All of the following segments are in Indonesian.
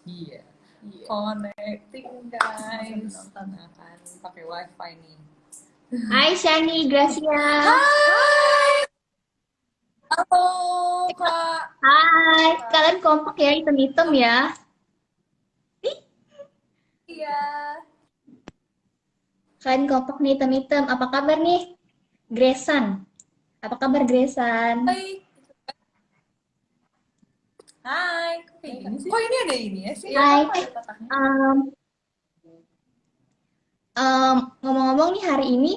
Iya. Iya. Connecting guys. Nonton akan pakai wifi nih. Hai Shani, Gracia. Hai. Halo Kak. Hai, kalian kompak ya, hitam-hitam ya. Iya. Kalian kompak nih, hitam-hitam. Apa kabar nih, Gresan? Apa kabar Gresan? Baik. Hai. Kok kayak gini sih? Kok ini ada ini ya sih? Hai. Ada kotaknya. Ngomong-ngomong nih, hari ini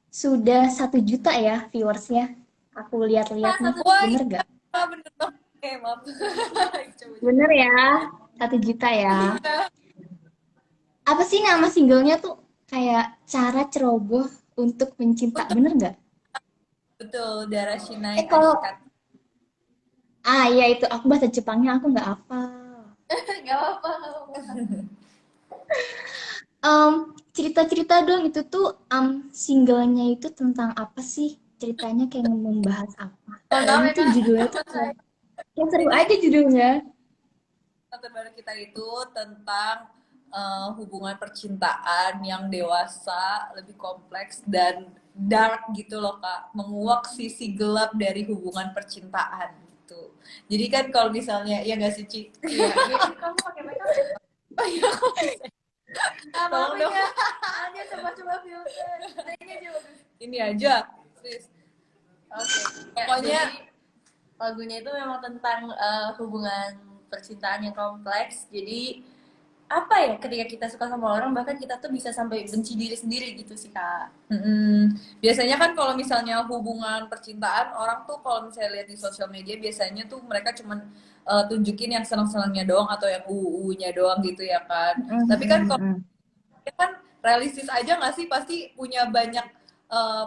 sudah 1 juta ya viewersnya. Aku lihat-lihat nih, Wah, bener gak? bener dong. Oke, maaf. Bener ya, 1 juta ya. Apa sih nama singlenya tuh? Kayak Cara Ceroboh untuk Mencinta, bener nggak? Betul, Dara Shinai Kalau Ashkat. iya itu, aku bahasa Jepangnya aku nggak apa. Gak apa-apa. Cerita-cerita dong itu tuh singlenya itu tentang apa sih? Ceritanya kayak membahas apa? Soalnya tuh judulnya tuh kayak seru aja judulnya. Terbaru kita itu tentang hubungan percintaan yang dewasa, lebih kompleks dan dark gitu loh Kak, menguak sisi gelap dari hubungan percintaan gitu. Jadi kan kalau misalnya ya nggak sih Ci? Iya, kamu pakai makeup. Oh iya kok bisa? Tolong dong. Dia coba-coba filter. Ini aja bagus. Ini aja, please. Oke. Pokoknya lagunya itu memang tentang hubungan percintaan yang kompleks. Jadi apa ya, ketika kita suka sama orang bahkan kita tuh bisa sampai benci diri sendiri gitu sih Kak. Biasanya kan kalau misalnya hubungan percintaan orang tuh kalau misalnya lihat di sosial media biasanya tuh mereka cuman tunjukin yang senang-senangnya doang atau yang uu-nya doang gitu ya kan. Tapi kan kalau kan realistis aja nggak sih, pasti punya banyak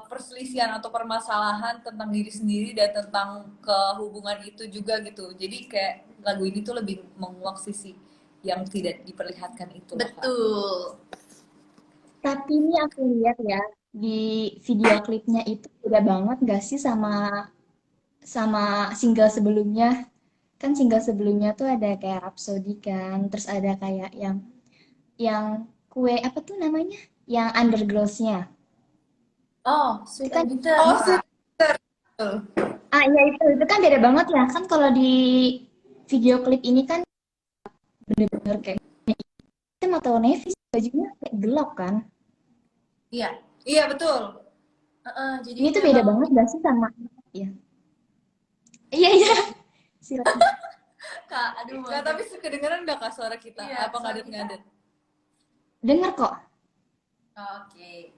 perselisihan atau permasalahan tentang diri sendiri dan tentang kehubungan itu juga gitu. Jadi kayak lagu ini tuh lebih menguak sisi yang tidak diperlihatkan itu. Betul. Tapi ini aku lihat ya di video klipnya itu beda banget gak sih sama single sebelumnya? Kan single sebelumnya tuh ada kayak Rhapsody kan, terus ada kayak yang kue apa tuh namanya? Yang Undergirls-nya. Oh, Itu Sweet kan and Bitter. Oh, iya itu kan beda banget ya. Kan kalau di video klip ini kan bener-bener kayak hitam atau navy, bajunya kayak gelap kan. Iya. iya betul. Jadi Ini tuh beda banget gak sih sama iya. Iya. Silakan. Kak, aduh. Nggak, tapi kedengeran nggak Kak suara kita? Iya, apa ngadet-ngadet? Dengar kok. Oke.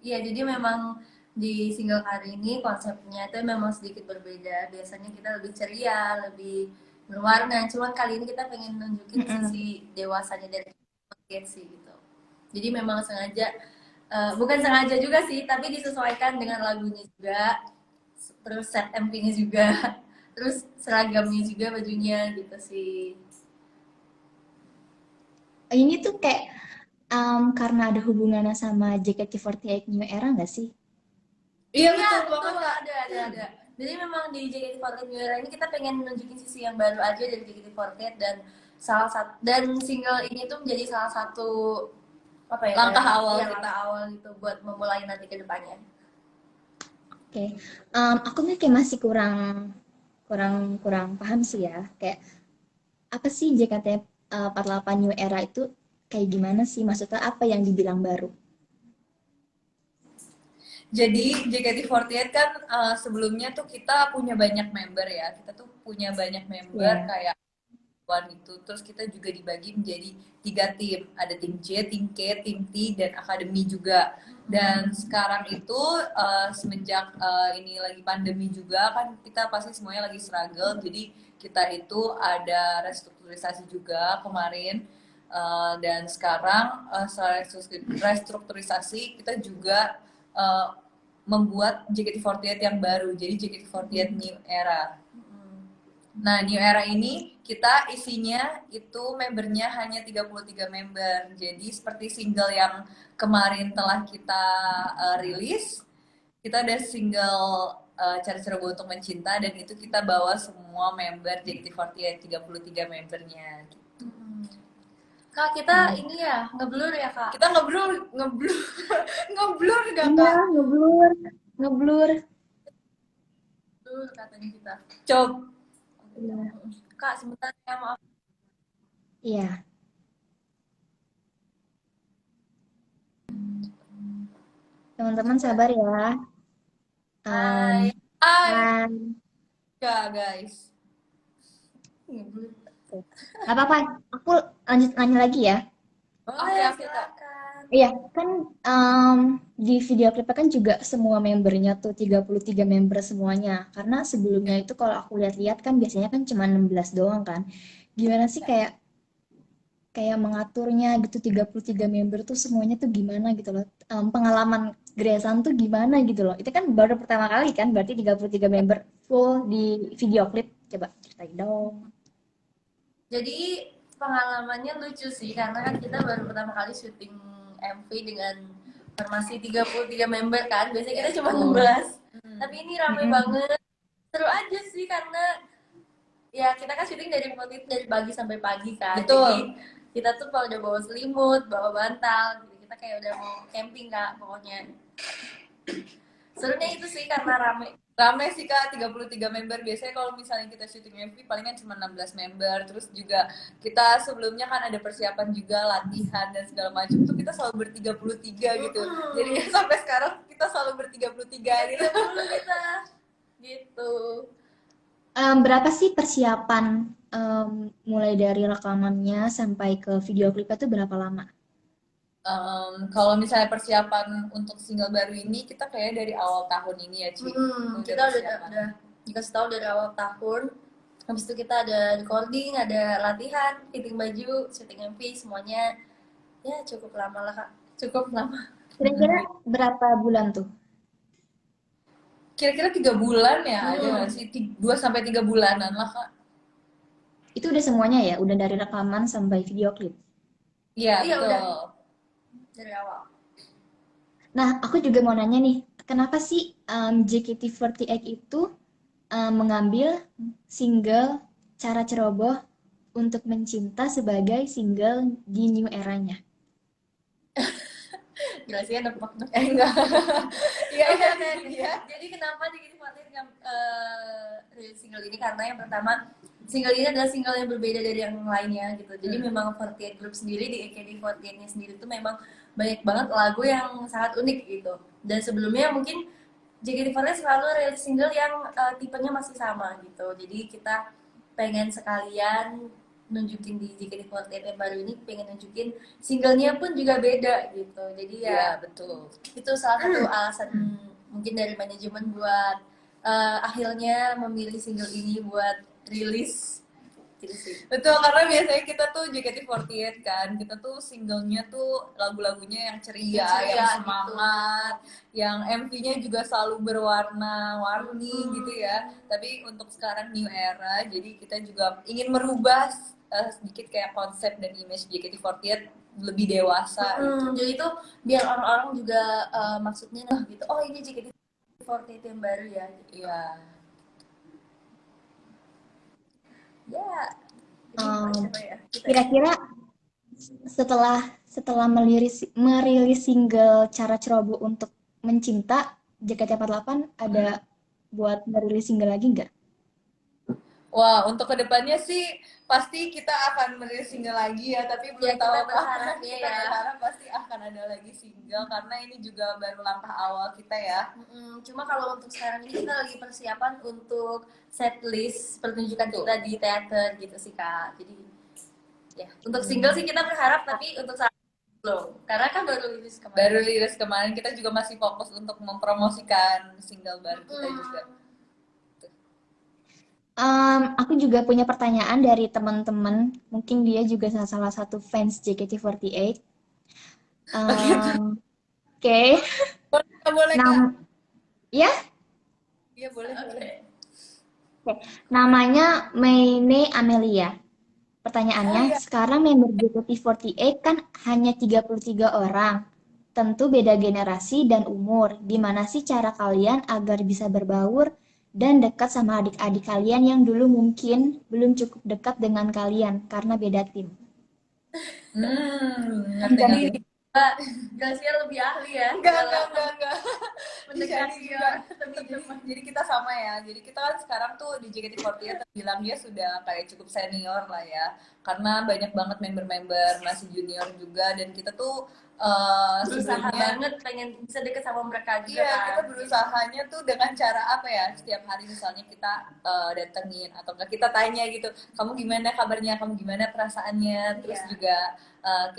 Iya, jadi memang di single kali ini konsepnya itu memang sedikit berbeda. Biasanya kita lebih ceria, lebih berwarna. Cuman kali ini kita pengen nunjukin sisi dewasanya dari sih gitu. Jadi memang sengaja, bukan sengaja juga sih, tapi disesuaikan dengan lagunya juga. Terus set MP-nya juga. Terus seragamnya juga bajunya gitu sih. Ini tuh kayak karena ada hubungannya sama JKT48 New Era nggak sih? Iya betul banget Kak. Ada. Jadi memang di JKT48 New Era ini kita pengen nunjukin sisi yang baru aja dari JKT48 dan single ini tuh menjadi salah satu apa ya, Langkah awal kita. langkah awal gitu buat memulai nanti ke depannya. Oke. Aku nih kayak masih kurang paham sih ya. Kayak apa sih JKT48 New Era itu kayak gimana sih? Maksudnya apa yang dibilang baru? Jadi JKT48 kan sebelumnya tuh kita punya banyak member ya. Kita tuh punya banyak member kayak itu. Terus kita juga dibagi menjadi 3 tim. Ada tim J, tim K, tim T, dan akademi juga. Dan sekarang itu semenjak ini lagi pandemi juga kan kita pasti semuanya lagi struggle. Jadi kita itu ada restrukturisasi juga kemarin. Dan sekarang setelah restrukturisasi kita juga membuat JKT48 yang baru, jadi JKT48 New Era. Nah, New Era ini kita isinya itu membernya hanya 33 member. Jadi seperti single yang kemarin telah kita rilis, kita ada single Cara Ceroboh untuk Mencinta, dan itu kita bawa semua member JKT48, 33 membernya. Hmm. Kak, kita ini ya, ngeblur ya, Kak? Kita ngeblur, ngeblur, ngeblur gak Iya, Kak? ngeblur, ngeblur. Blur katanya kita. Coba. Iya. Kak, sebentar ya, maaf. Iya, teman-teman sabar ya. Hai. Em, Hai, Hai. Kak guys. Ngeblur. Gak apa-apa, aku lanjut nanya lagi ya. Boleh, Oke, Kak. silakan. Iya, kan di video klipnya kan juga semua membernya tuh 33 member semuanya. Karena sebelumnya itu kalau aku lihat-lihat kan biasanya kan cuma 16 doang kan. Gimana sih kayak kayak mengaturnya gitu 33 member tuh semuanya tuh gimana gitu loh. Pengalaman Gresan tuh gimana gitu loh. Itu kan baru pertama kali kan berarti 33 member full di video klip. Coba ceritain dong. Jadi pengalamannya lucu sih karena kan kita baru pertama kali syuting MV dengan formasi 33 member kan. Biasanya kita cuma 16. Tapi ini rame Mm-mm. banget. Seru aja sih karena ya kita kan syuting dari pagi sampai pagi kan. Betul. Jadi kita tuh kalau udah bawa selimut, bawa bantal, gitu. Kita kayak udah mau camping Kak pokoknya. Serunya itu sih karena rame. Rame sih Kak, 33 member. Biasanya kalau misalnya kita syuting MV palingan cuma 16 member. Terus juga kita sebelumnya kan ada persiapan juga, latihan dan segala macam. Tuh kita selalu ber-33 gitu. Jadi sampai sekarang kita selalu ber-33 gitu. Dulu kita gitu. Berapa sih persiapan mulai dari rekamannya sampai ke video klipnya tuh berapa lama? Kalau misalnya persiapan untuk single baru ini, kita kayak dari awal tahun ini ya, Ci. Kita udah dikasih tahu dari awal tahun. Habis itu kita ada recording, ada latihan, fitting baju, syuting MV, semuanya ya cukup lama lah Kak. Cukup lama. Kira-kira berapa bulan tuh? Kira-kira 3 bulan ya, ada nggak sih? 2 sampai 3 bulanan lah, Kak. Itu udah semuanya ya? Udah dari rekaman sampai video klip? Iya, Iya, betul. udah. Dari awal. Nah, aku juga mau nanya nih, kenapa sih JKT48 itu mengambil single Cara Ceroboh untuk Mencinta sebagai single di new eranya? Jelasinnya nebak nih. Enggak. Iya, Oke, iya, oke. iya. Jadi kenapa JKT48 rilis single ini? Karena yang pertama single ini adalah single yang berbeda dari yang lainnya gitu. Jadi memang 48 Group sendiri di AKB48-nya sendiri itu memang banyak banget lagu yang sangat unik gitu. Dan sebelumnya mungkin JKT48 selalu rilis single yang tipenya masih sama gitu. Jadi kita pengen sekalian nunjukin di JKT48 yang baru ini, pengen nunjukin singlenya pun juga beda gitu. Jadi Iya, ya betul. itu salah satu alasan mungkin dari manajemen buat akhirnya memilih single ini buat rilis gitu sih. Betul, karena biasanya kita tuh JKT48 kan, kita tuh singlenya tuh lagu-lagunya yang ceria, Yang ceria, yang semangat, yang MV-nya juga selalu berwarna-warni gitu ya. Tapi untuk sekarang new era, jadi kita juga ingin merubah sedikit kayak konsep dan image JKT48 lebih dewasa gitu. Jadi itu biar orang-orang juga maksudnya nah gitu, oh ini JKT48 yang baru ya gitu. Iya. Ya, Kira-kira setelah merilis single Cara Ceroboh untuk Mencinta, JKT48 ada buat merilis single lagi nggak? Wah, untuk kedepannya sih pasti kita akan merilis single lagi ya, tapi belum Ya, tahu kita kapan. berharap Kita ya. berharap pasti akan ada lagi single karena ini juga baru langkah awal kita ya. Cuma kalau untuk sekarang ini kita lagi persiapan untuk setlist pertunjukan kita di teater gitu sih Kak. Jadi ya untuk single sih kita berharap, tapi untuk saat belum. Karena kan baru rilis kemarin. Baru rilis kemarin, kita juga masih fokus untuk mempromosikan single baru kita juga. Aku juga punya pertanyaan dari teman-teman. Mungkin dia juga salah satu fans JKT48. Oke. Boleh Kak? Ya, Iya boleh. namanya Meine Amelia. Pertanyaannya, sekarang member JKT48 kan hanya 33 orang. Tentu beda generasi dan umur. Gimana sih cara kalian agar bisa berbaur dan dekat sama adik-adik kalian yang dulu mungkin belum cukup dekat dengan kalian karena beda tim? Ngerti Bisa ngerti. nih. Mbak Gracia lebih ahli ya Enggak. mendekati Jadi orang juga lebih teman. jadi kita sama ya. Jadi kita kan sekarang tuh di JKT48 terbilang dia sudah kayak cukup senior lah ya. Karena banyak banget member-member masih junior juga dan kita tuh Berusaha sebelumnya banget pengen bisa deket sama mereka juga iya, kan. kita berusahanya tuh dengan cara apa ya? Setiap hari misalnya kita datengin atau enggak kita tanya gitu, kamu gimana kabarnya, kamu gimana perasaannya, terus Iya. juga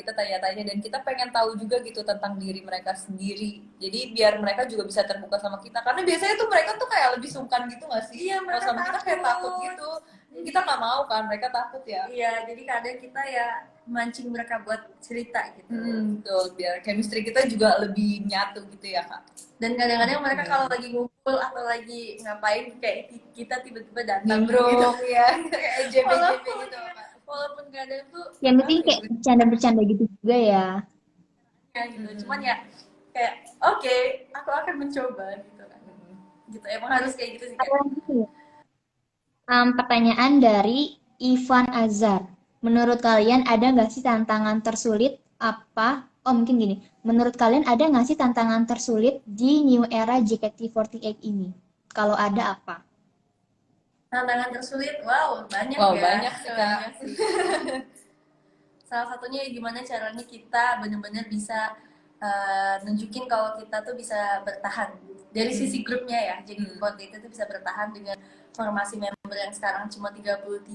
kita tanya-tanya dan kita pengen tahu juga gitu tentang diri mereka sendiri. Jadi biar mereka juga bisa terbuka sama kita. Karena biasanya tuh mereka tuh kayak lebih sungkan gitu nggak sih? Iya, Kalau mereka sama kita kayak takut gitu. Kita nggak mau kan, mereka takut ya. Iya, jadi kadang kita ya mancing mereka buat cerita gitu. Betul, biar chemistry kita juga lebih nyatu gitu ya kak. Dan kadang-kadang mereka kalau lagi ngumpul atau lagi ngapain kayak kita tiba-tiba datang gitu. Nimbrung ya, kayak JB Walaupun, gitu kak. walaupun kadang tuh Yang penting kayak bercanda-bercanda gitu juga ya. ya gitu. Cuman ya kayak oke, aku akan mencoba gitu kan. Gitu emang harus kayak gitu sih. Ada lagi nih, pertanyaan dari Ivan Azar. Menurut kalian ada nggak sih tantangan tersulit apa? Oh mungkin gini. Menurut kalian ada nggak sih tantangan tersulit di new era JKT48 ini? Kalau ada apa? Tantangan tersulit, wow banyak Wow, ya. banyak sih, Kak. Banyak sih. Salah satunya gimana caranya kita benar-benar bisa nunjukin kalau kita tuh bisa bertahan dari sisi grupnya ya. Jadi buat itu tuh bisa bertahan dengan formasi member yang sekarang cuma 33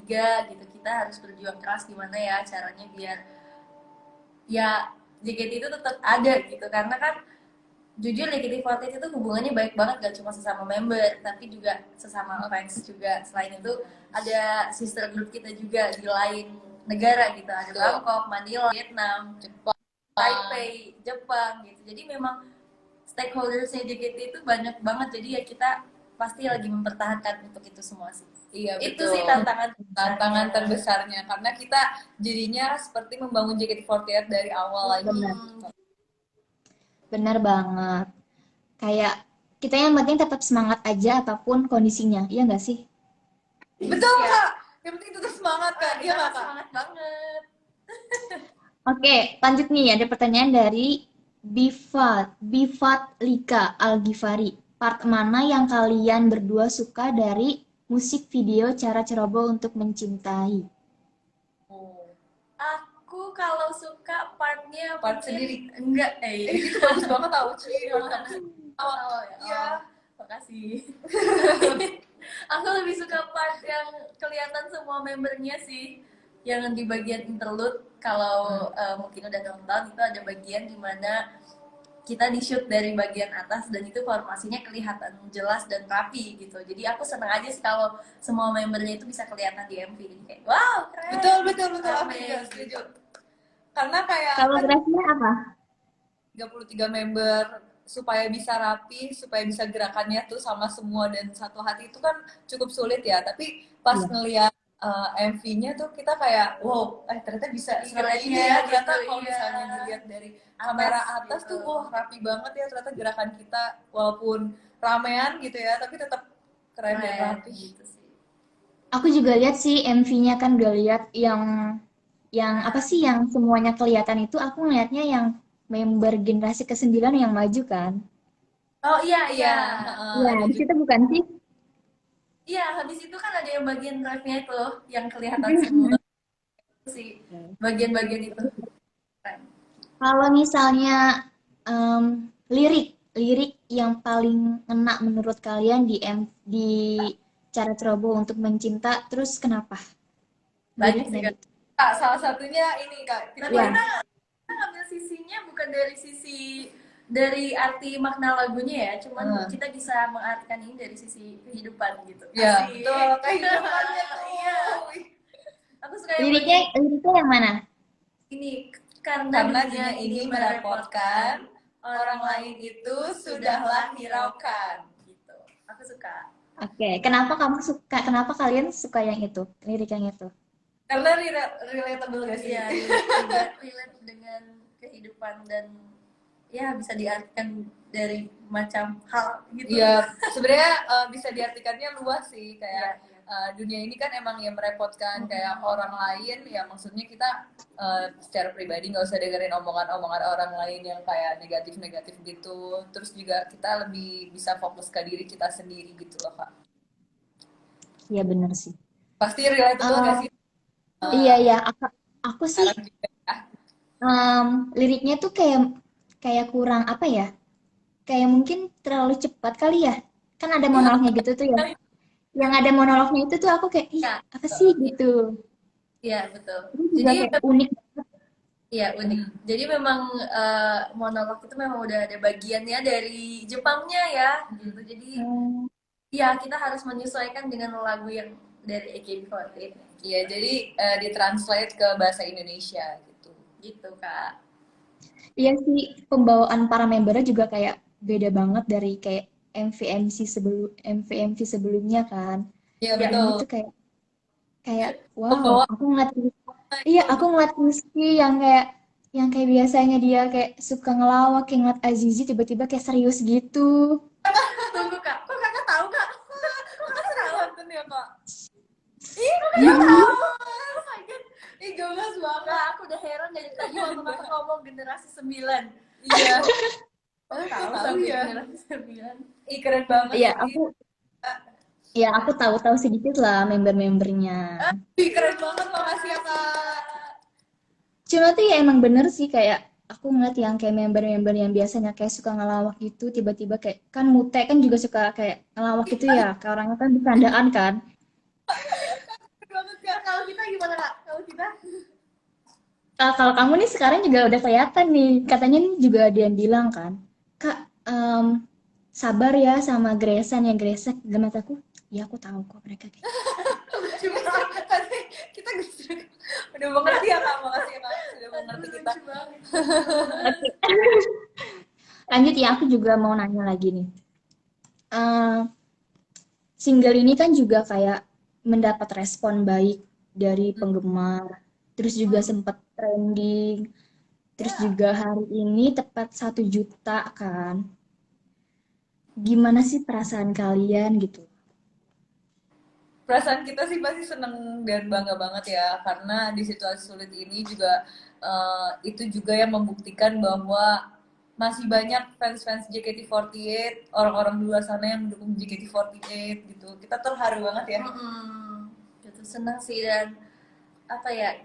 gitu. Kita harus berjuang keras gimana ya caranya biar ya JKT itu tetap ada gitu. Karena kan jujur JKT48 itu hubungannya baik banget gak cuma sesama member tapi juga sesama fans juga. Selain itu ada sister group kita juga di lain negara gitu, ada Bangkok, Manila, Vietnam, Jepang. Taipei, Jepang gitu. Jadi memang stakeholdersnya JKT itu banyak banget. Jadi ya kita pasti lagi mempertahankan untuk itu semua sih. Iya, Itu betul. sih tantangan terbesarnya karena kita jadinya seperti membangun JKT48 dari awal lagi. Benar. Benar banget. Kayak kita yang penting tetap semangat aja apapun kondisinya. Iya nggak sih? Betul Ya. kak. Yang penting tetap semangat kak. Iya nggak, kak. Semangat banget. Oke, lanjut nih. Ada pertanyaan dari Bifat Lika Al-Ghifari. Part mana yang kalian berdua suka dari musik video Cara Ceroboh untuk Mencintai? Aku kalau suka partnya Part mungkin sendiri. enggak Itu bagus banget tau Ci. awal ya. Iya. Makasih. Aku lebih suka part yang kelihatan semua membernya sih, yang di bagian interlude. Kalau mungkin udah nonton itu ada bagian dimana kita di shoot dari bagian atas dan itu formasinya kelihatan jelas dan rapi gitu. Jadi aku seneng aja sih kalau semua membernya itu bisa kelihatan di MV. Jadi kayak wow keren. Betul. Aku Rame, juga gitu. setuju. Karena kayak Kalau kan Gracia apa? 33 member supaya bisa rapi, supaya bisa gerakannya tuh sama semua dan satu hati itu kan cukup sulit ya. Tapi pas Iya. ngeliat MV-nya tuh kita kayak wow, ternyata bisa seperti ini Kerennya ya. Ternyata gitu, kalau iya. misalnya dilihat dari kamera atas gitu. tuh wah rapi banget ya. Ternyata gerakan kita walaupun ramean gitu ya, tapi tetap keren dan rapi. gitu sih. Aku juga lihat sih MV-nya kan udah lihat yang apa sih yang semuanya kelihatan itu aku ngelihatnya yang member generasi ke-9 yang maju kan. Oh iya. Iya, ada di situ bukan sih? Iya, habis itu kan ada yang bagian drive-nya itu yang kelihatan semua sih bagian-bagian itu. Keren. Kalau misalnya lirik yang paling ngena menurut kalian di Cara Ceroboh untuk Mencinta, terus kenapa? Banyak sih Liriknya kan. gitu. Kak, salah satunya ini kak. Tapi Iya. kita ngambil sisinya bukan dari arti makna lagunya ya, cuman kita bisa mengartikan ini dari sisi kehidupan gitu. Iya, Asik. betul. Kehidupannya tuh. Iya. Aku suka yang Liriknya yang mana? ini Karena karena dunia ini merepotkan, orang lain itu sudahlah hiraukan. Gitu. Aku suka. Oke, kenapa kalian suka yang itu, lirik yang itu? Karena relatable gak sih? Iya, relate dengan kehidupan dan ya bisa diartikan dari macam hal gitu. Iya, sebenarnya bisa diartikannya luas sih, kayak Iya, iya. dunia ini kan emang yang merepotkan kayak orang lain, ya maksudnya kita secara pribadi nggak usah dengerin omongan-omongan orang lain yang kayak negatif-negatif gitu, terus juga kita lebih bisa fokus ke diri kita sendiri gitu loh Kak. Iya bener sih. Pasti relatable Eh, gak sih iya uh, ya, aku sih sekarang juga ya? liriknya tuh kayak kayak kurang apa ya? Kayak mungkin terlalu cepat kali ya. Kan ada monolognya gitu tuh ya. Yang ada monolognya itu tuh aku kayak, ih Ya, apa sih gitu. iya betul. Itu juga Jadi kayak unik. iya unik. Hmm. Jadi memang monolog itu memang udah ada bagiannya dari Jepangnya ya, gitu. Jadi Hmm, ya kita harus menyesuaikan dengan lagu yang dari AKB48 Iya, jadi ditranslate ke bahasa Indonesia gitu. gitu Kak. iya sih, pembawaan para membernya juga kayak beda banget dari kayak MV-MV sebelumnya kan. Iya Ya, Yang ini betul. tuh kayak kayak wow, Pembawa aku ngeliat iya itu aku ngeliat Rizky yang kayak biasanya dia kayak suka ngelawak, kayak ngeliat Azizi tiba-tiba kayak serius gitu. tunggu Kak. Kok Kakak tahu Kak? Kok Kakak tahu? nonton ya Kak. Iya, Oh my God. Ih, gemes banget. Kak, aku udah heran dari tadi waktu Kakak ngomong generasi 9. Iya, Oh, tahu tahu sampai ya. generasi 9. Ih, keren banget iya sih. aku tahu-tahu sedikit lah member-membernya. Ih, keren banget, makasih ya Kak. Cuma tuh ya emang bener sih kayak aku ngeliat yang kayak member-member yang biasanya kayak suka ngelawak gitu tiba-tiba kayak kan Mute kan juga suka kayak ngelawak gitu ya, kayak orangnya kan bercandaan kan. Keren banget Kak. Kalau kita gimana Kak? Kalau kita? Kalau kamu nih sekarang juga udah kelihatan nih, katanya nih juga ada yang bilang kan, Kak, sabar ya sama Gresan yang gresek. Dalam mataku, ya aku tahu kok mereka kayak gitu. Lucu banget. Tadi kita udah mengerti ya Kak, makasih ya Kak. Sudah mengerti kita. Lucu banget. Oke. Lanjut ya, aku juga mau nanya lagi nih. Eh, Single ini kan juga kayak mendapat respon baik dari penggemar, terus juga sempat trending, terus Ya, juga hari ini tepat 1 juta kan. Gimana sih perasaan kalian gitu? Perasaan kita sih pasti seneng dan bangga banget ya, karena di situasi sulit ini juga itu juga yang membuktikan bahwa masih banyak fans-fans JKT48, orang-orang di luar sana yang mendukung JKT48 gitu. Kita terharu banget ya. gitu senang sih dan apa ya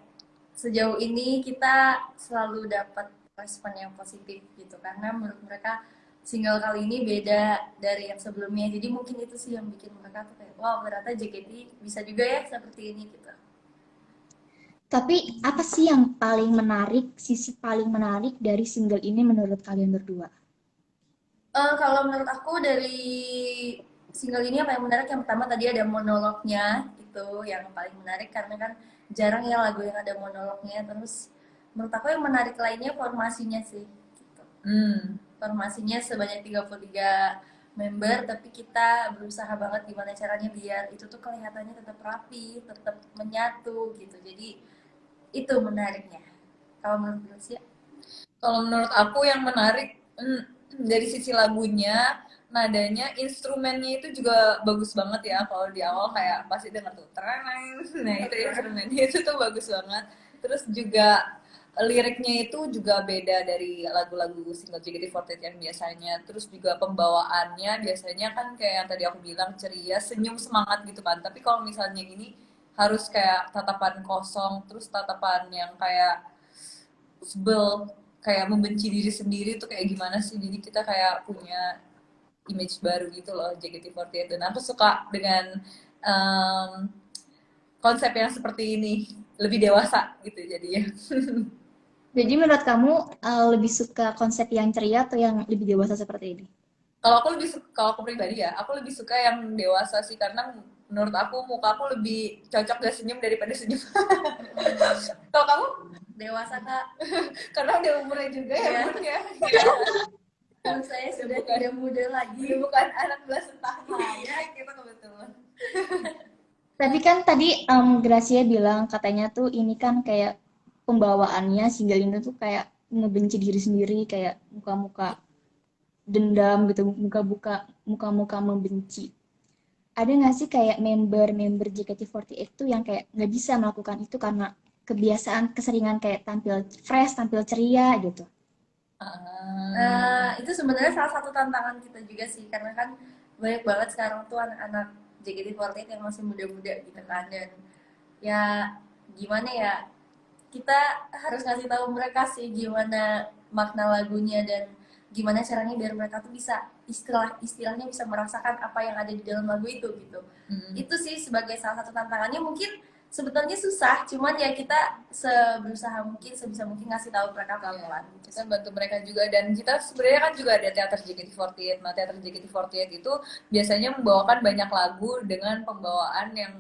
sejauh ini kita selalu dapat respon yang positif gitu karena menurut mereka single kali ini beda dari yang sebelumnya jadi mungkin itu sih yang bikin mereka tuh kayak wow ternyata JKT bisa juga ya seperti ini gitu. Tapi apa sih yang paling menarik, sisi paling menarik dari single ini menurut kalian berdua? Kalau menurut aku dari single ini apa yang menarik yang pertama tadi ada monolognya itu yang paling menarik karena kan jarang ya lagu yang ada monolognya terus menurut aku yang menarik lainnya formasinya sih gitu. Hmm. Formasinya sebanyak 33 member tapi kita berusaha banget gimana caranya biar itu tuh kelihatannya tetap rapi tetap menyatu gitu jadi itu menariknya kalau menurut Lucia. Kalau menurut aku yang menarik dari sisi lagunya, nadanya, instrumennya itu juga bagus banget ya. Kalau di awal kayak pasti denger tuh tereneng, nah itu instrumennya itu tuh bagus banget. Terus juga liriknya itu juga beda dari lagu-lagu single JKT48 yang biasanya. Terus juga pembawaannya biasanya kan kayak yang tadi aku bilang ceria, senyum, semangat gitu kan. Tapi kalau misalnya ini harus kayak tatapan kosong, terus tatapan yang kayak sebel, kayak membenci diri sendiri tuh kayak gimana sih. Jadi kita kayak punya image baru gitu loh JKT48, dan aku suka dengan um, konsep yang seperti ini, lebih dewasa gitu jadinya. Jadi menurut kamu lebih suka konsep yang ceria atau yang lebih dewasa seperti ini? Kalau aku pribadi ya, aku lebih suka yang dewasa sih, karena menurut aku muka aku lebih cocok gak senyum daripada senyum. Kalau kamu? Dewasa kak. Karena udah umurnya juga ya, Iya. Bun ya. Saya sudah bukan. tidak muda lagi. Udah bukan anak belasan tahun Iya. ya, kita kebetulan. Tapi kan tadi Gracia bilang katanya tuh ini kan kayak pembawaannya single ini tuh kayak ngebenci diri sendiri, kayak muka-muka dendam gitu, muka-muka membenci. Ada nggak sih kayak member-member JKT48 tuh yang kayak nggak bisa melakukan itu karena kebiasaan keseringan kayak tampil fresh, tampil ceria gitu? Itu sebenarnya salah satu tantangan kita juga sih, karena kan banyak banget sekarang tuh anak-anak JKT48 yang masih muda-muda gitu kan, dan ya gimana ya, kita harus ngasih tahu mereka sih gimana makna lagunya dan gimana caranya biar mereka tuh bisa istilahnya bisa merasakan apa yang ada di dalam lagu itu gitu. Itu sih sebagai salah satu tantangannya, mungkin sebetulnya susah, cuman ya kita seberusaha mungkin, sebisa mungkin ngasih tahu mereka pelan-pelan. Kita bantu mereka juga, dan kita sebenarnya kan juga ada teater JKT48. Nah, teater JKT48 itu biasanya membawakan banyak lagu dengan pembawaan yang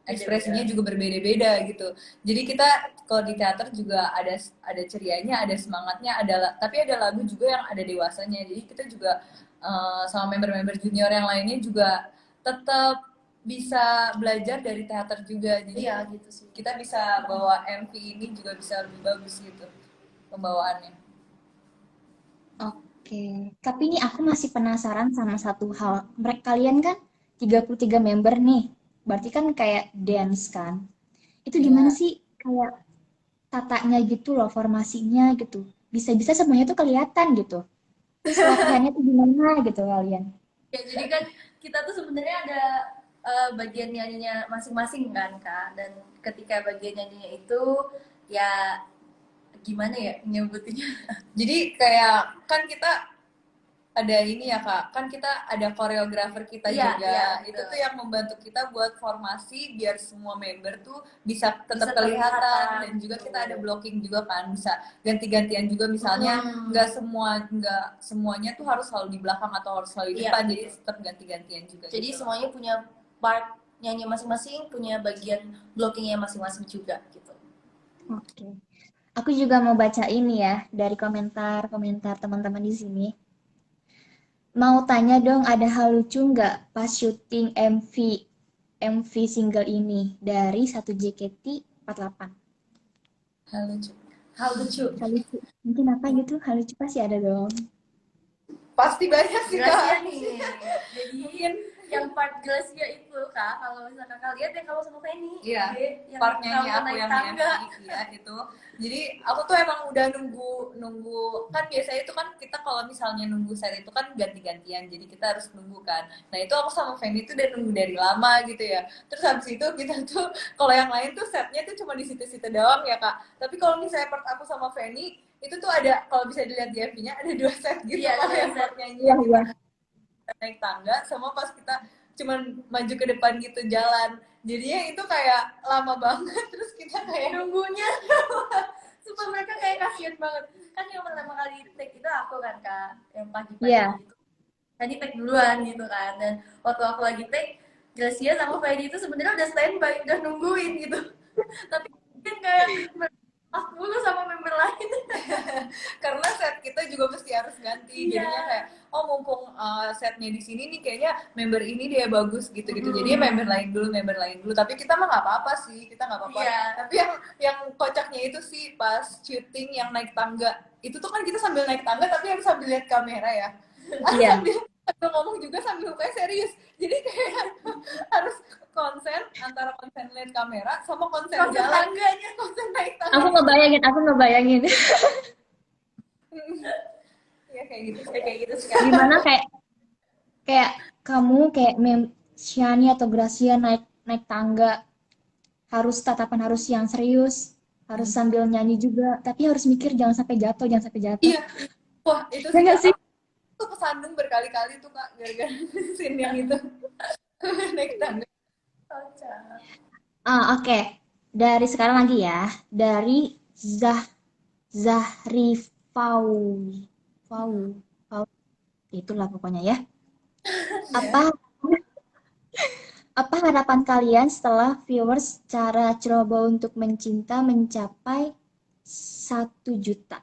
ekspresinya juga berbeda-beda gitu. Jadi kita kalau di teater juga ada cerianya, ada semangatnya, tapi ada lagu juga yang ada dewasanya. Jadi kita juga sama member-member junior yang lainnya juga tetap bisa belajar dari teater juga. Jadi Iya gitu sih. kita bisa bawa MV ini juga bisa lebih bagus gitu pembawaannya. Oke, tapi ini aku masih penasaran sama satu hal. Kalian kan 33 member nih, berarti kan kayak dance kan? Itu gimana Iya. sih kayak tatanya gitu loh, formasinya gitu? Bisa-bisa semuanya tuh kelihatan gitu. Terus latihannya tuh gimana gitu kalian? Ya, jadi kan kita tuh sebenarnya ada bagian nyanyinya masing-masing kan Kak, dan ketika bagian nyanyinya itu ya gimana ya nyebutinnya. Jadi kayak kan kita ada ini ya Kak, kan kita ada koreografer kita Iya, juga. iya, Itu betul. tuh yang membantu kita buat formasi biar semua member tuh bisa Bisa tetap kelihatan, kelihatan, dan juga kita ada betul. blocking juga kan, bisa ganti-gantian juga, misalnya nggak semuanya tuh harus selalu di belakang atau harus selalu di Iya, depan, jadi betul. tetap ganti-gantian juga Jadi gitu. semuanya punya part nyanyi masing-masing, punya bagian blockingnya masing-masing juga gitu. Oke. Aku juga mau baca ini ya dari komentar-komentar teman-teman di sini. Mau tanya dong, ada hal lucu nggak pas syuting MV single ini dari 1JKT48? Halo Cuk. Hal lucu. Hal lucu. Mungkin apa gitu? Hal lucu pasti ada dong. Pasti banyak sih Gracia Kak. nih. Jadi Mungkin yang part Gracia itu Kak, kalau misalkan kakak lihat yang kamu sama Penny, iya, yang part nyanyi kamu aku naik yang tangga. MV ya itu. Jadi aku tuh emang udah nunggu kan, biasanya itu kan kita kalau misalnya nunggu set itu kan ganti-gantian, jadi kita harus nunggu kan. Nah itu aku sama Feni tuh udah nunggu dari lama gitu ya. Terus habis itu kita tuh kalau yang lain tuh setnya tuh cuma di situ-situ doang ya Kak. Tapi kalau misalnya part aku sama Feni itu tuh ada, kalau bisa dilihat di MV-nya ada 2 set gitu. Iya, Kalau yang set. part nyanyi Iya, kita iya. naik tangga sama pas kita cuman maju ke depan gitu jalan, jadinya itu kayak lama banget. Terus kita kayak Nunggunya. Sumpah mereka kayak kasihan banget. Kan yang pertama kali take itu aku kan Kak, yang pagi-pagi Iya. gitu. Tadi take duluan gitu kan. Dan waktu aku lagi take, Gracia sama Fedy itu sebenarnya udah standby, udah nungguin gitu. Tapi mungkin kayak aku dulu sama member lain. karena set kita juga mesti harus ganti, Iya. jadinya kayak oh mumpung setnya di sini nih kayaknya member ini dia bagus gitu jadi member lain dulu, tapi kita mah nggak apa-apa sih, kita nggak apa-apa. Iya. Tapi yang kocaknya itu sih pas syuting yang naik tangga itu tuh kan kita sambil naik tangga tapi harus sambil lihat kamera ya. Iya. sambil ngomong juga sambil mukanya serius, jadi kayak harus konsen antara konsen lihat kamera sama konsen Konsen jalan, tangganya. konsen naik tangga. Aku ngebayangin. Ya kayak gitu sih. Gimana kayak kayak kamu kayak Shani atau Gracia naik naik tangga, harus tatapan harus yang serius, harus sambil nyanyi juga, tapi harus mikir jangan sampai jatuh. Iya, wah itu Ya sih nggak Kak, sih? aku tuh kesandung berkali-kali tuh Kak gara-gara scene yang itu naik tangga. Kocak. Oke. Dari sekarang lagi ya, dari Zahri Fau, itulah pokoknya ya. Apa Apa harapan kalian setelah viewers cara Ceroboh untuk Mencinta mencapai 1 juta?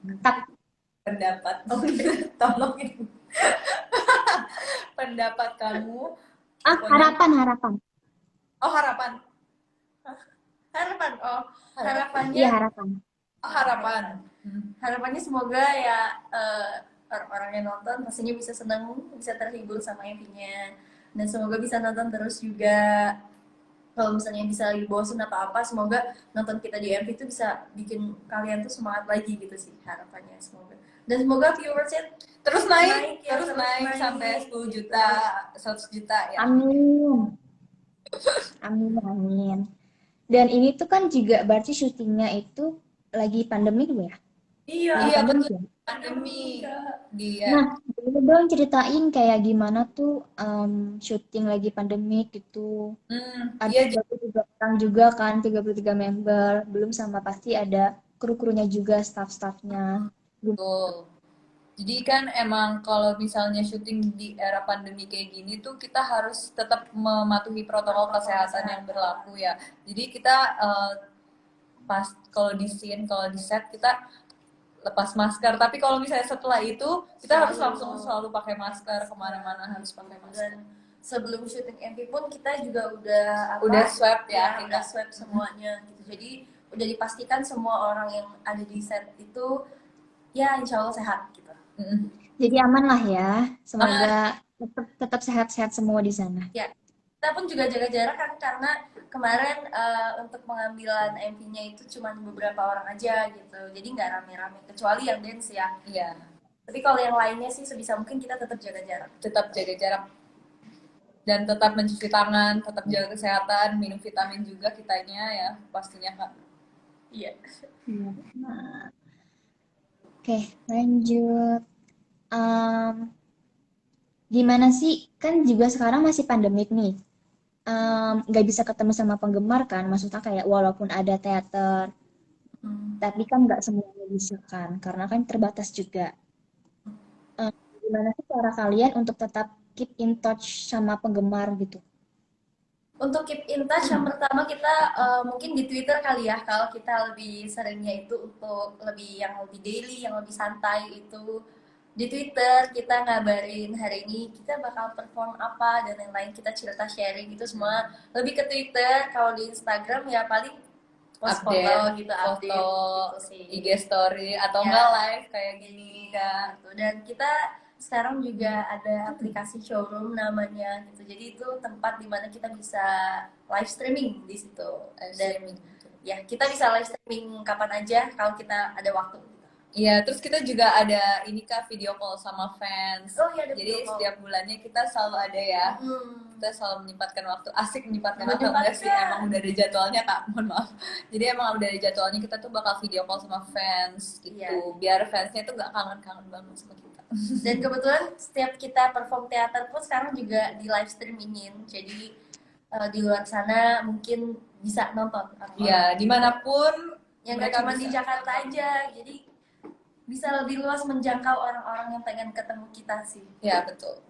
Mantap. Pendapat tolong ini pendapat kamu pokoknya. Harapan. Oh harapan Harapan, Iya, harapannya harapan. Harapan. Harapannya semoga ya orang-orang yang nonton pastinya bisa senang, bisa terhibur sama MV-nya, dan semoga bisa nonton terus juga. Kalau misalnya bisa lagi bosen atau apa, semoga nonton kita di MV itu bisa bikin kalian tuh semangat lagi gitu sih harapannya, semoga. Dan semoga viewersnya Terus naik, ya, terus naik sampai 10 juta, 100 juta ya. Amin. Amin, amin. Dan ini tuh kan juga berarti syutingnya itu lagi pandemik ya? Iya, Lagi Iya pandemik betul, ya? pandemi. Kak. Dia. Nah, boleh dong ceritain kayak gimana tuh syuting lagi pandemik gitu. Ada Iya 33 orang juga kan, 33 member. Belum sama pasti ada kru-krunya juga, staff-staffnya. betul. Jadi kan emang kalau misalnya syuting di era pandemi kayak gini tuh kita harus tetap mematuhi protokol kesehatan yang berlaku ya. Jadi kita pas kalau di scene, kalau di set kita lepas masker. Tapi kalau misalnya setelah itu kita harus langsung selalu pakai masker kemana-mana harus pakai masker. Dan sebelum syuting MV pun kita juga udah Udah swab ya, kita. udah swab semuanya gitu. Jadi udah dipastikan semua orang yang ada di set itu ya insya Allah sehat gitu. Jadi aman lah ya. Semoga tetap sehat-sehat semua di sana. Ya, kita pun juga jaga jarak kan karena kemarin untuk pengambilan MV-nya itu cuma beberapa orang aja gitu. Jadi nggak rame-rame kecuali yang dance ya. Iya, Tapi kalau yang lainnya sih sebisa mungkin kita tetap jaga jarak. tetap jaga jarak dan tetap mencuci tangan, tetap jaga kesehatan, minum vitamin juga kitanya ya pastinya Kak. Iya. Nah, oke, lanjut. Em, Gimana sih? Kan juga sekarang masih pandemik nih. Nggak bisa ketemu sama penggemar kan? Maksudnya kayak walaupun ada teater, tapi kan nggak semuanya bisa kan? Karena kan terbatas juga. Gimana sih cara kalian untuk tetap keep in touch sama penggemar gitu? Untuk keep in touch yang pertama kita mungkin di Twitter kali ya, kalau kita lebih seringnya itu untuk yang lebih daily, yang lebih santai itu di Twitter kita ngabarin hari ini kita bakal perform apa dan lain-lain, kita cerita sharing itu semua lebih ke Twitter. Kalau di Instagram ya paling post Update, foto gitu, foto, update gitu sih. IG story atau Ya. enggak live kayak gini Kak. Gitu. Dan kita sekarang juga ada aplikasi showroom namanya gitu. Jadi itu tempat dimana kita bisa live streaming di situ. Dan ya kita bisa live streaming kapan aja kalau kita ada waktu. Iya, terus kita juga ada ini Kak video call sama fans. Oh iya, ada Jadi video call. setiap bulannya kita selalu ada ya. Kita selalu menyempatkan waktu, asik menyempatkan waktu enggak sih, emang udah ada jadwalnya Kak, mohon maaf. Jadi emang udah ada jadwalnya, kita tuh bakal video call sama fans gitu. Iya. Biar fansnya tuh gak kangen-kangen banget sama kita. Dan kebetulan setiap kita perform teater pun sekarang juga di live streamingin. Jadi di luar sana mungkin bisa nonton. Iya, dimanapun yang nggak cuma di Jakarta aja. Jadi bisa lebih luas menjangkau orang-orang yang pengen ketemu kita sih. Ya, betul.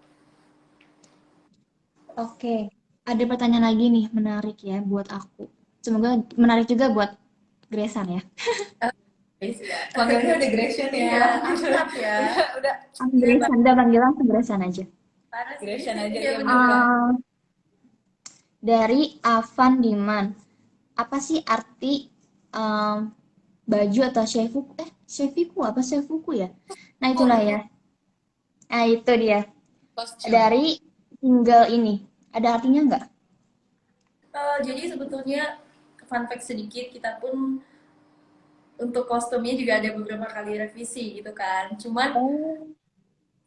Oke, ada pertanyaan lagi nih menarik ya buat aku. Semoga menarik juga buat Gresan ya. Panggilnya udah Gresham ya. Iya, akrab ya. Udah Gresan, udah panggil langsung Gresan aja. Parah sih. Gresham aja Iya, ya. bener. Dari Avan Diman, apa sih arti baju atau shefuku? Shefiku apa shefuku ya? Nah itulah ya. Nah itu dia. Costume. Dari single ini, ada artinya nggak? Jadi sebetulnya fun fact sedikit, kita pun untuk kostumnya juga ada beberapa kali revisi gitu kan. Cuman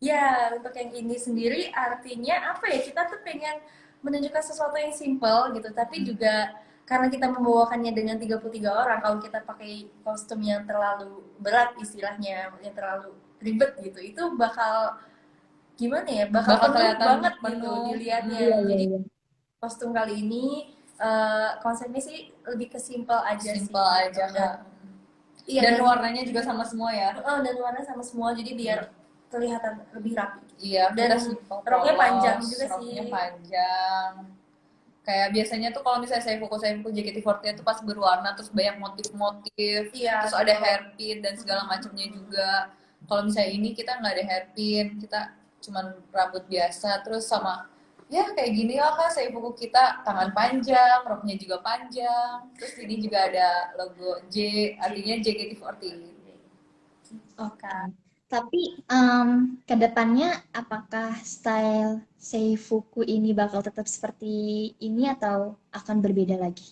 ya untuk yang ini sendiri artinya apa ya? Kita tuh pengen menunjukkan sesuatu yang simple gitu, tapi juga karena kita membawakannya dengan 33 orang, kalau kita pakai kostum yang terlalu berat istilahnya, yang terlalu ribet gitu, itu bakal gimana ya? Bakal penuh kelihatan banget gitu penuh. dilihatnya. Iya, Jadi iya. kostum kali ini konsepnya sih lebih ke simple aja sih. Simple aja Kak. Iya, Dan warnanya juga sama semua ya. dan warna sama semua, jadi biar kelihatan lebih rapi. Iya, Dan kita simple, roknya polos, panjang juga sih. roknya panjang. Kayak biasanya tuh kalau misalnya saya fokus JKT48 tuh pas berwarna terus banyak motif-motif, Iya, terus ada hairpin dan segala macamnya juga. Kalau misalnya ini kita nggak ada hairpin, kita cuman rambut biasa, terus sama ya kayak gini lah Kak, Seifuku kita tangan panjang, roknya juga panjang. Terus ini juga ada logo J, artinya JKT48. Oke. Tapi ke depannya apakah style Seifuku ini bakal tetap seperti ini atau akan berbeda lagi?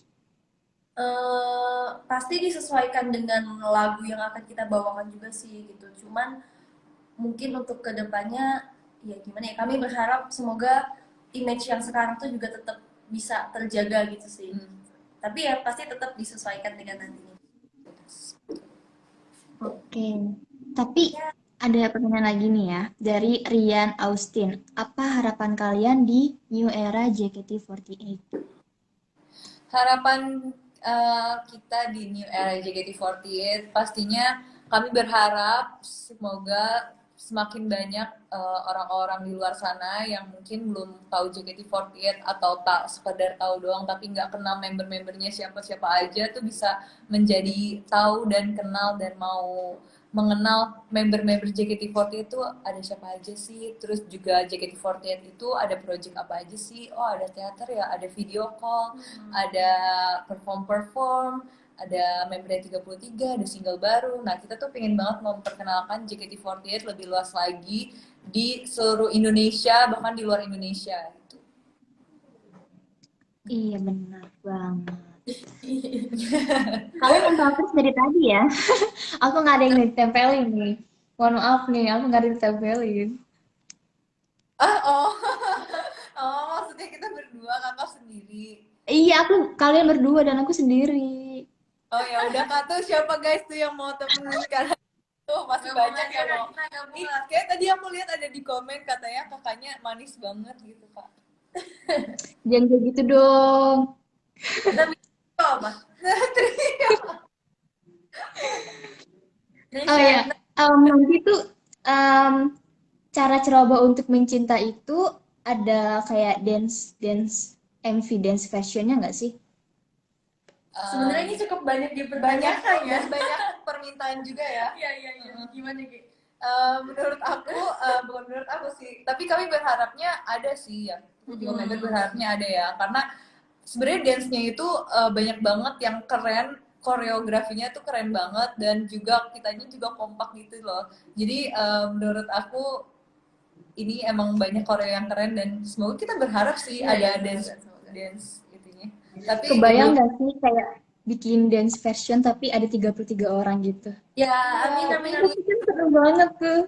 Pasti disesuaikan dengan lagu yang akan kita bawakan juga sih gitu. Cuman mungkin untuk kedepannya ya gimana ya, kami berharap semoga image yang sekarang tuh juga tetap bisa terjaga gitu sih. Tapi ya pasti tetap disesuaikan dengan nantinya. Oke. Tapi ada pertanyaan lagi nih ya dari Rian Austin. Apa harapan kalian di new era JKT48? Harapan kita di New Era JKT48 pastinya kami berharap semoga semakin banyak orang-orang di luar sana yang mungkin belum tahu JKT48 atau tak sekedar tahu doang tapi nggak kenal member-membernya siapa-siapa aja tuh bisa menjadi tahu dan kenal dan mau mengenal member-member JKT48 itu ada siapa aja sih, terus juga JKT48 itu ada project apa aja sih, oh ada teater ya, ada video call, ada perform, ada membernya 33, ada single baru. Nah kita tuh pengen banget memperkenalkan JKT48 lebih luas lagi di seluruh Indonesia, bahkan di luar Indonesia gitu. Iya benar banget. Kalian nonton terus dari tadi ya? Aku nggak ada yang ditempelin nih. Mohon maaf nih, aku nggak ada yang ditempelin. Oh, oh maksudnya kita berdua, kakak sendiri. Iya, kalian berdua dan aku sendiri. Oh ya udah Kak, tuh siapa guys tuh yang mau temenin karena tuh masih banyak yang mau. Ih, kayak tadi aku lihat ada di komen katanya kakaknya manis banget gitu Kak. Jangan kayak gitu dong. Kita bisa apa? Oh ya, nanti tuh em, cara ceroboh untuk mencinta itu ada kayak dance MV dance fashionnya nggak sih? Sebenarnya ini cukup banyak banyak dipertanyakan ya. dan banyak permintaan juga ya. Iya. Gimana Ki? Menurut aku bukan menurut aku sih, tapi kami berharapnya ada sih ya. Juga member berharapnya ada ya, karena sebenarnya dance-nya itu banyak banget yang keren, koreografinya tuh keren banget dan juga kitanya juga kompak gitu loh. Jadi menurut aku ini emang banyak koreo yang keren dan semoga kita berharap sih ada dance itunya. Tapi Kebayang nggak sih kayak bikin dance fashion tapi ada 33 orang gitu? Ya, amin. Itu kan seru banget tuh.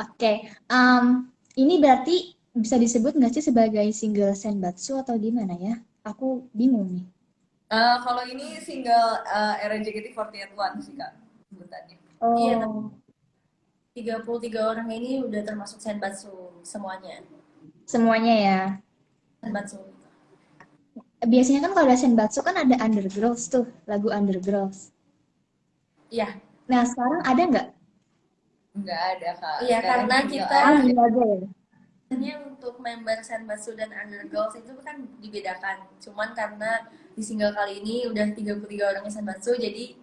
Oke, ini berarti bisa disebut nggak sih sebagai single Senbatsu atau gimana ya? Aku bingung nih. kalau ini single era JKT48 One sih kak sebutannya. Iya, Oh, 33 orang ini udah termasuk senbatsu semuanya. semuanya ya. Senbatsu. Biasanya kan kalau ada Senbatsu kan ada Undergirls tuh, lagu Undergirls. Iya. Nah, sekarang ada nggak? Nggak ada kak. Iya, Sekarang karena single kita Oh, aja. nggak ada ya? sebenarnya untuk member Senbatsu dan Undergirls itu kan dibedakan. Cuman karena di single kali ini udah 33 orangnya Senbatsu, jadi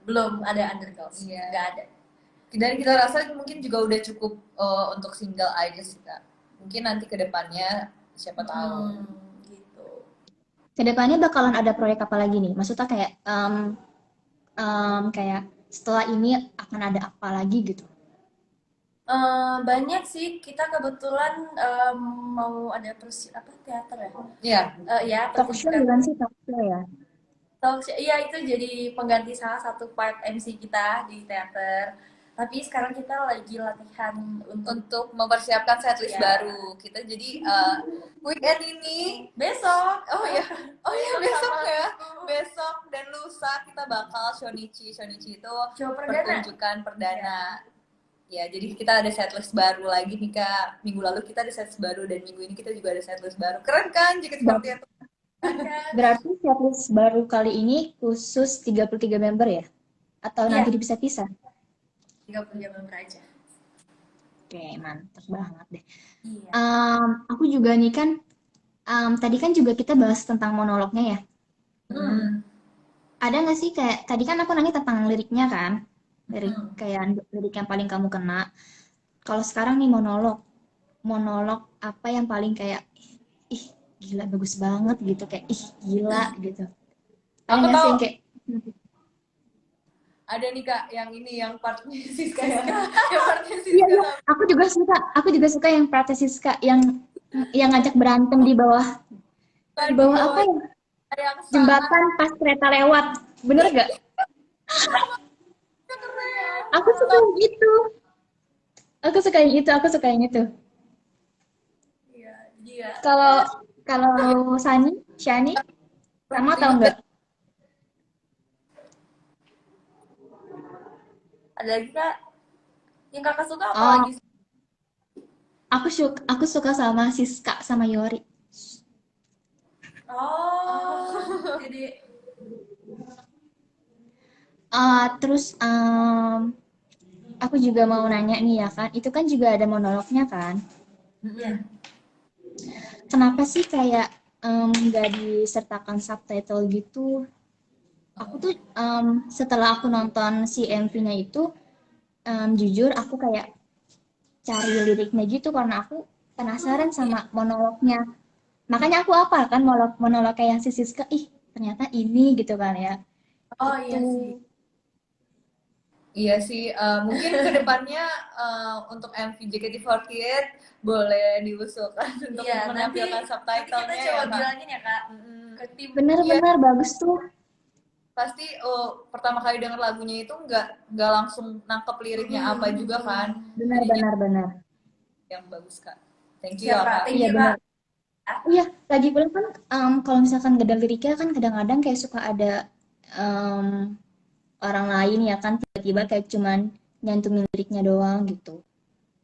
belum ada Undergirls. Iya. Nggak ada. Dan kita rasa mungkin juga udah cukup untuk single aja sih kak. Mungkin nanti ke depannya siapa tahu. Gitu. Kedepannya bakalan ada proyek apa lagi nih? Maksudnya kayak kayak setelah ini akan ada apa lagi gitu? Banyak sih, kita kebetulan mau ada teater ya? Iya. Ya, Talk show bukan sih talk show ya? Iya itu jadi pengganti salah satu part MC kita di teater. Tapi sekarang kita lagi latihan Untuk mempersiapkan setlist Ya. baru kita jadi weekend ini besok. oh ya besok Sama- ya besok dan lusa kita bakal Shonichi itu Show perdana. pertunjukan perdana ya jadi kita ada setlist baru lagi nih kak. Minggu lalu kita ada setlist baru dan minggu ini kita juga ada setlist baru. Keren kan jika seperti itu. Berarti setlist baru kali ini khusus 33 member ya? Atau Iya. nanti dipisah-pisah? 30 member aja. Oke, mantap banget deh. Iya. Aku juga nih kan, tadi kan juga kita bahas tentang monolognya ya. Ada nggak sih kayak, tadi kan aku nanya tentang liriknya kan? lirik kayak lirik yang paling kamu kena. Kalau sekarang nih monolog apa yang paling kayak ih gila bagus banget gitu kayak ih gila gitu. Ada Aku nggak sih tahu yang kayak ada nih Kak yang ini yang partnya Siska ya. Yang partnya iya Siska iya sama aku juga suka yang Prata Siska yang ngajak berantem di di bawah apa bawah ya yang sangat jembatan pas kereta lewat bener gak? keren. Aku suka yang itu aku suka yang itu. Iya, iya. Kalau kalau Shani sama atau Ribet enggak? gak? Ada lagi Kak? Yang Kakak suka apa Oh, lagi? aku suka sama Siska sama Yori. Oh, jadi Terus aku juga mau nanya nih ya kan, itu kan juga ada monolognya kan? ya. Kenapa sih kayak nggak disertakan subtitle gitu? Aku tuh setelah aku nonton si MV-nya itu, jujur aku kayak cari liriknya gitu karena aku penasaran sama monolognya. Makanya aku apa kan monolog kayak si Siska, ih ternyata ini gitu kan ya. Oh iya sih. Gitu. Iya sih, mungkin kedepannya untuk MV JKT48 boleh diusulkan untuk Iya, menampilkan nanti kita subtitlenya coba ya Kak. bilangin ya Kak Mm-mm. ke tim. Iya, Bener-bener bagus tuh. pasti pertama kali denger lagunya itu nggak langsung nangkep liriknya apa juga kan. Jadinya Benar-benar benar. yang bagus Kak. Thank you Siap ya Kak, Kak. thank Iya you benar. Kak. Iya, lagi pula kan kalau misalkan gak ada liriknya kan kadang-kadang kayak suka ada em, orang lain ya kan tiba-tiba kayak cuman nyantumin liriknya doang gitu.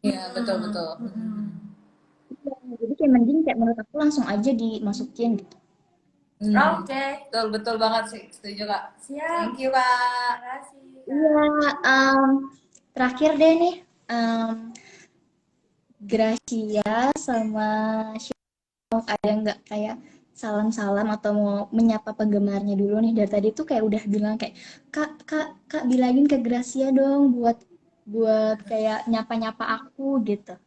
Iya, betul betul. Iya, jadi kayak mending kayak menurut aku langsung aja dimasukin gitu. Hmm, Oke, betul betul banget sih, setuju Kak. siap. Thank you Kak. Terima kasih Iya, Kak. terakhir deh nih, Gracia sama Syok ada nggak kayak salam-salam atau mau menyapa penggemarnya dulu nih dari tadi tuh kayak udah bilang kayak kak bilangin ke Gracia dong buat buat kayak nyapa-nyapa aku gitu.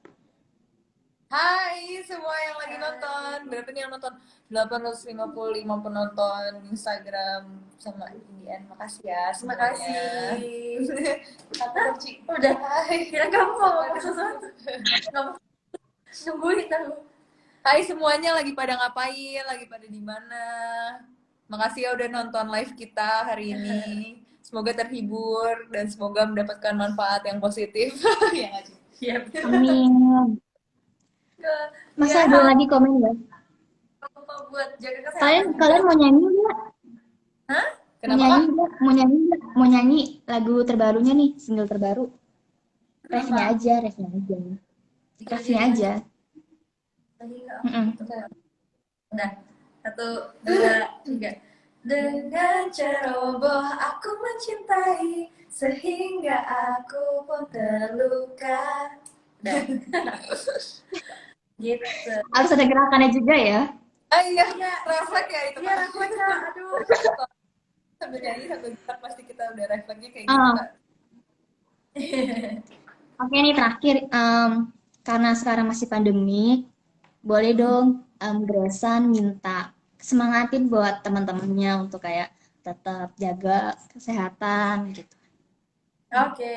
Hai semua yang lagi nonton. Hai. Berapa nih yang nonton? 855 penonton Instagram sama Indian. Makasih ya Terima semuanya. kasih. Aku Ci. Udah, Hai. kira kamu mau ngomong sesuatu. Nggak mau. Nungguin aku. Hai semuanya lagi pada ngapain? Lagi pada di mana? Makasih ya udah nonton live kita hari ini. Semoga terhibur dan semoga mendapatkan manfaat yang positif. Ya nggak sih? Siap. Amin. Ke Masa ya, ada lagi komen ya? jangan lupa buat jaga Kalian kesehatan juga. kalian mau nyanyi nggak? Hah? Mau Kenapa nyanyi Kak? nggak? Mau nyanyi nggak? Mau nyanyi lagu terbarunya nih, single terbaru. Kenapa? Refnya aja, refnya Dikerjain aja. aja. Tadi nggak aku Mm-mm. gitu. Udah. 1, 2, 3. Dengan ceroboh aku mencintai sehingga aku pun terluka. Udah. Gitu. Harus ada gerakannya juga ya. Ah iya, Iya, refleks ya itu iya Kak. refleks Kak. Aduh. Sambil nyanyi sambil gerak pasti kita udah refleksnya kayak gitu Ah, Kak. Oke nih terakhir, karena sekarang masih pandemi, boleh dong Gresan minta semangatin buat teman-temannya untuk kayak tetap jaga kesehatan gitu. Oke.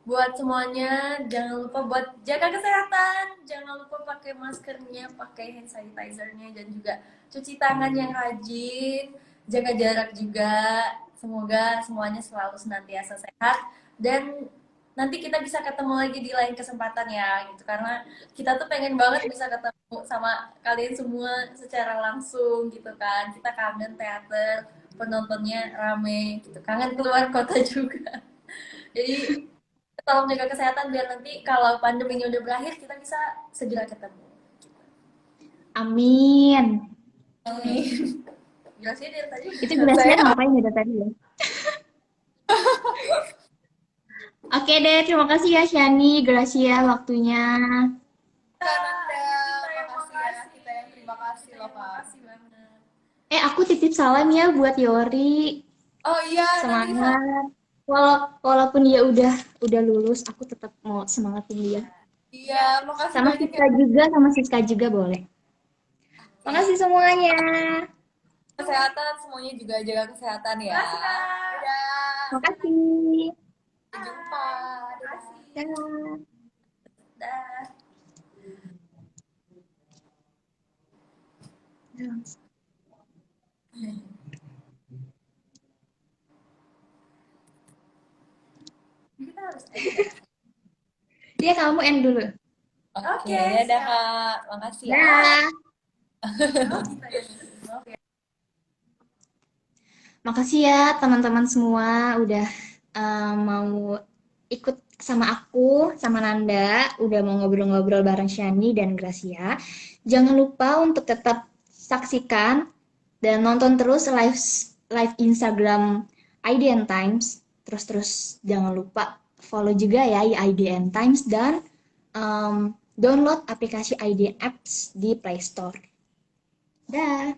Buat semuanya, jangan lupa buat jaga kesehatan. Jangan lupa pakai maskernya, pakai hand sanitizer-nya, dan juga cuci tangan yang rajin. Jaga jarak juga. Semoga semuanya selalu senantiasa sehat. Dan nanti kita bisa ketemu lagi di lain kesempatan ya, gitu. Karena kita tuh pengen banget bisa ketemu sama kalian semua secara langsung, gitu kan. Kita kangen teater, penontonnya rame, gitu. Kangen keluar kota juga. Jadi tolong jaga kesehatan biar nanti kalau pandeminya udah berakhir kita bisa segera ketemu. Amin. Jelasin dari tadi. Itu Gracia Saya ngapain ya dari tadi ya? Oke deh, terima kasih ya Shani, Gracia waktunya. Kananda, Kita yang makasih ya. makasih. Kita yang terima kasih loh Kak. Makasih banget. Aku titip salam ya buat Yori. Oh iya, nanti Semangat. Walaupun dia udah lulus, aku tetap mau semangatin dia. Iya, makasih Sama banyak ya. Siska juga boleh. Oke. Makasih semuanya. Kesehatan, semuanya juga jaga kesehatan ya. Makasih, Kak. Dadah. Makasih. Sampai jumpa. Dadah. Dah. Dah. Kita harus end ya? Dia kamu end dulu. Oke, Oke, dadah siap. Kak. Makasih ya. Dah. Oh, kita ya. Oke. Makasih ya teman-teman semua udah mau ikut sama aku, sama Nanda, udah mau ngobrol-ngobrol bareng Shani dan Gracia. Jangan lupa untuk tetap saksikan dan nonton terus live Instagram IDN Times. Terus jangan lupa follow juga ya IDN Times dan download aplikasi IDN Apps di Play Store. Dah.